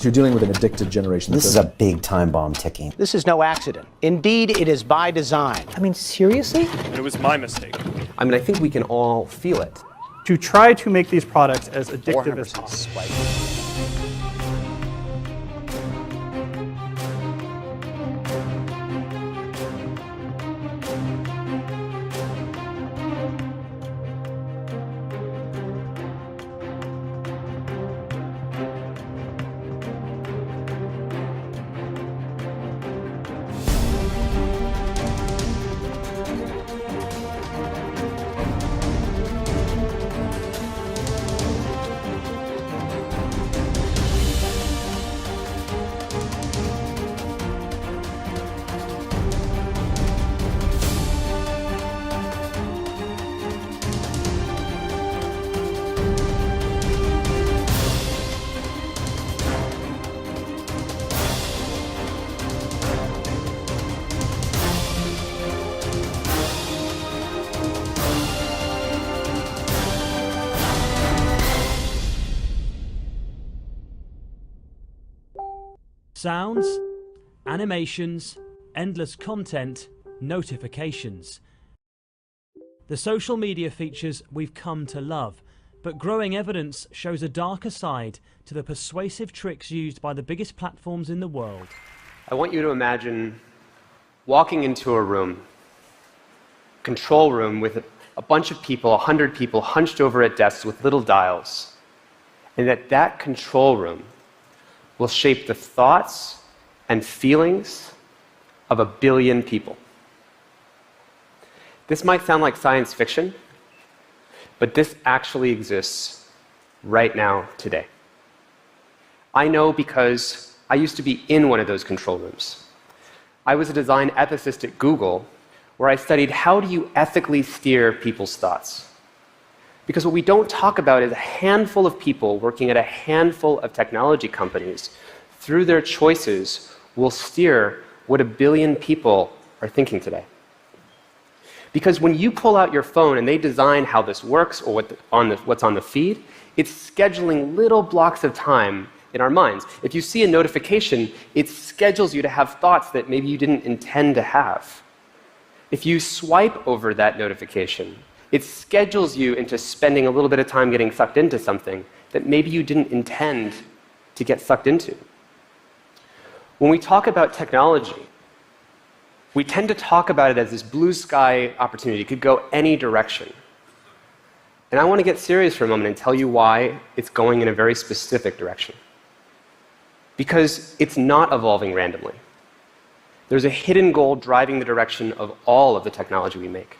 So you're dealing with an addicted generation. This is a big time bomb ticking. This is no accident. Indeed, it is by design. I mean, seriously? It was my mistake. I mean, I think we can all feel it. To try to make these products as addictive as possible. Sounds, animations, endless content, notifications. The social media features we've come to love, but growing evidence shows a darker side to the persuasive tricks used by the biggest platforms in the world. I want you to imagine walking into a room, control room with a bunch of people, 100 people hunched over at desks with little dials, and that control room will shape the thoughts and feelings of 1 billion people. This might sound like science fiction, but this actually exists right now, today. I know because I used to be in one of those control rooms. I was a design ethicist at Google, where I studied how do you ethically steer people's thoughts. Because what we don't talk about is a handful of people working at a handful of technology companies, through their choices, will steer what 1 billion people are thinking today. Because when you pull out your phone and they design how this works or what's on the feed, it's scheduling little blocks of time in our minds. If you see a notification, it schedules you to have thoughts that maybe you didn't intend to have. If you swipe over that notification, it schedules you into spending a little bit of time getting sucked into something that maybe you didn't intend to get sucked into. When we talk about technology, we tend to talk about it as this blue sky opportunity. It could go any direction. And I want to get serious for a moment and tell you why it's going in a very specific direction. Because it's not evolving randomly. There's a hidden goal driving the direction of all of the technology we make.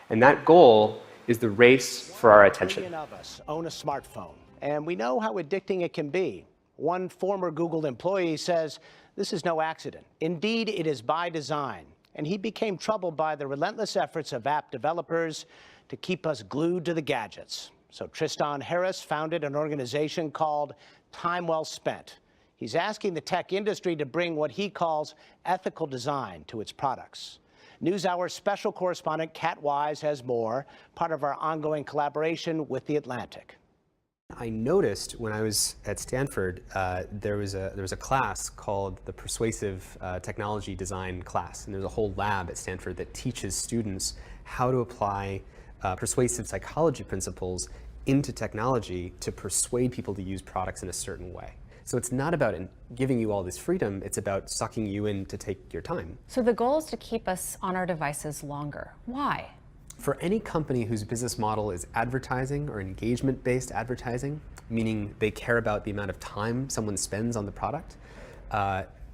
And that goal is the race for our attention. Million of us own a smartphone, and we know how addicting it can be. One former Google employee says this is no accident. Indeed, it is by design. And he became troubled by the relentless efforts of app developers to keep us glued to the gadgets. So Tristan Harris founded an organization called Time Well Spent. He's asking the tech industry to bring what he calls ethical design to its products. NewsHour special correspondent Kat Wise has more, part of our ongoing collaboration with The Atlantic. I noticed when I was at Stanford, there was a class called the Persuasive Technology Design class, and there's a whole lab at Stanford that teaches students how to apply persuasive psychology principles into technology to persuade people to use products in a certain way. So it's not about giving you all this freedom, it's about sucking you in to take your time. So the goal is to keep us on our devices longer. Why? For any company whose business model is advertising or engagement-based advertising, meaning they care about the amount of time someone spends on the product,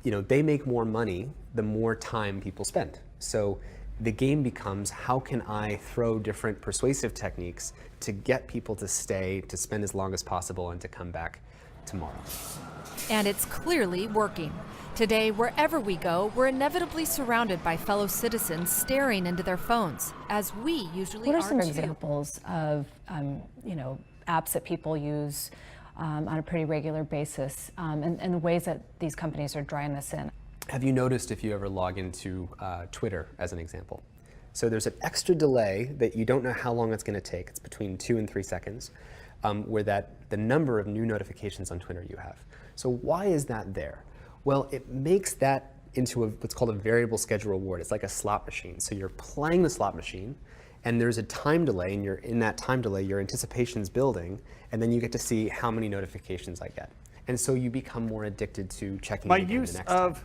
they make more money the more time people spend. So the game becomes, how can I throw different persuasive techniques to get people to stay, to spend as long as possible, and to come back tomorrow. And it's clearly working. Today, wherever we go, we're inevitably surrounded by fellow citizens staring into their phones, as we usually are too. What are some examples of, apps that people use on a pretty regular basis, and the ways that these companies are drawing this in? Have you noticed if you ever log into Twitter, as an example? So there's an extra delay that you don't know how long it's going to take. It's between 2 and 3 seconds. where the number of new notifications on Twitter you have. So why is that there? Well, it makes that into what's called a variable schedule reward. It's like a slot machine. So you're playing the slot machine, and there's a time delay, and in that time delay, your anticipation's building, and then you get to see how many notifications I get. And so you become more addicted to checking My it again use the next of time.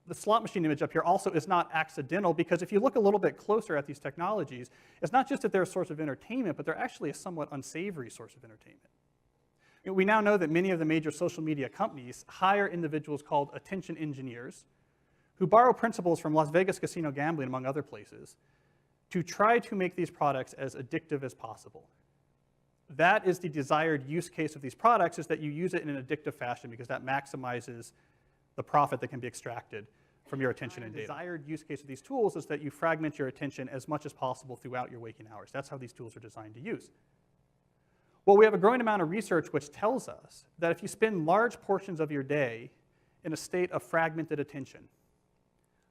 the slot machine image up here also is not accidental, because if you look a little bit closer at these technologies, it's not just that they're a source of entertainment, but they're actually a somewhat unsavory source of entertainment. We now know that many of the major social media companies hire individuals called attention engineers who borrow principles from Las Vegas casino gambling, among other places, to try to make these products as addictive as possible. That is the desired use case of these products, is that you use it in an addictive fashion because that maximizes the profit that can be extracted from your attention and data. The desired use case of these tools is that you fragment your attention as much as possible throughout your waking hours. That's how these tools are designed to use. Well, we have a growing amount of research which tells us that if you spend large portions of your day in a state of fragmented attention,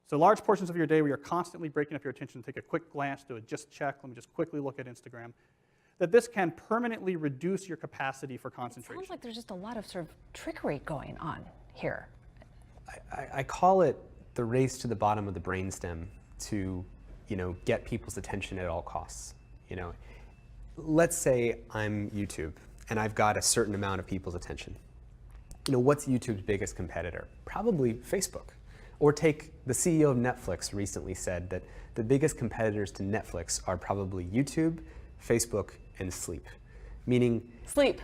so large portions of your day where you're constantly breaking up your attention, take a quick glance, do a just check, let me just quickly look at Instagram, that this can permanently reduce your capacity for concentration. It sounds like there's just a lot of sort of trickery going on here. I call it the race to the bottom of the brainstem to, get people's attention at all costs. Let's say I'm YouTube and I've got a certain amount of people's attention. What's YouTube's biggest competitor? Probably Facebook. Or take the CEO of Netflix recently said that the biggest competitors to Netflix are probably YouTube, Facebook, and sleep. Meaning sleep.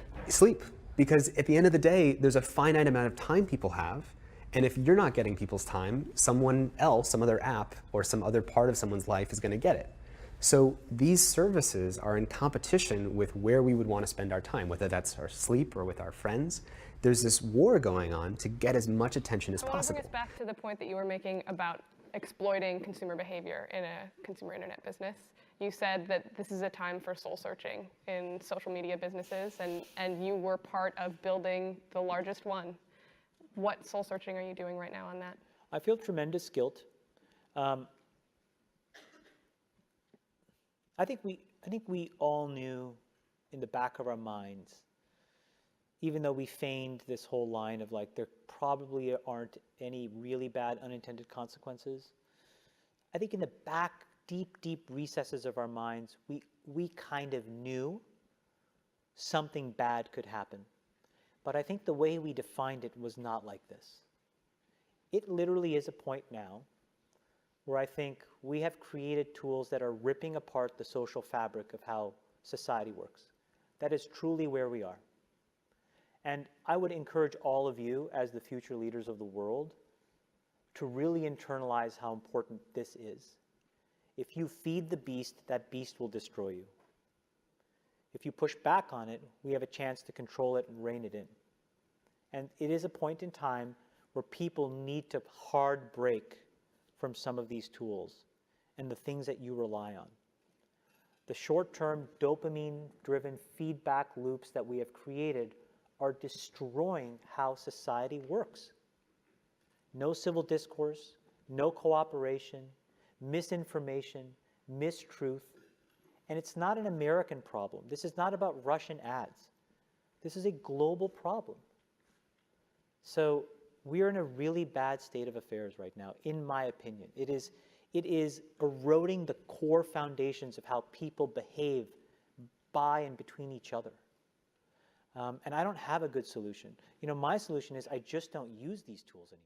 Because at the end of the day, there's a finite amount of time people have, and if you're not getting people's time, someone else, some other app, or some other part of someone's life is going to get it. So these services are in competition with where we would want to spend our time, whether that's our sleep or with our friends. There's this war going on to get as much attention as possible. I want to bring us back to the point that you were making about exploiting consumer behavior in a consumer internet business. You said that this is a time for soul searching in social media businesses, and you were part of building the largest one. What soul searching are you doing right now on that? I feel tremendous guilt. I think we all knew in the back of our minds, even though we feigned this whole line of like, there probably aren't any really bad unintended consequences. I think in the back, deep recesses of our minds, we kind of knew something bad could happen. But I think the way we defined it was not like this. It literally is a point now where I think we have created tools that are ripping apart the social fabric of how society works. That is truly where we are. And I would encourage all of you, as the future leaders of the world, to really internalize how important this is. If you feed the beast, that beast will destroy you. If you push back on it, we have a chance to control it and rein it in. And it is a point in time where people need to hard break from some of these tools and the things that you rely on. The short-term dopamine-driven feedback loops that we have created are destroying how society works. No civil discourse, no cooperation, misinformation, mistruth. And it's not an American problem. This is not about Russian ads. This is a global problem. So we are in a really bad state of affairs right now, in my opinion. It is eroding the core foundations of how people behave by and between each other. And I don't have a good solution. My solution is I just don't use these tools anymore.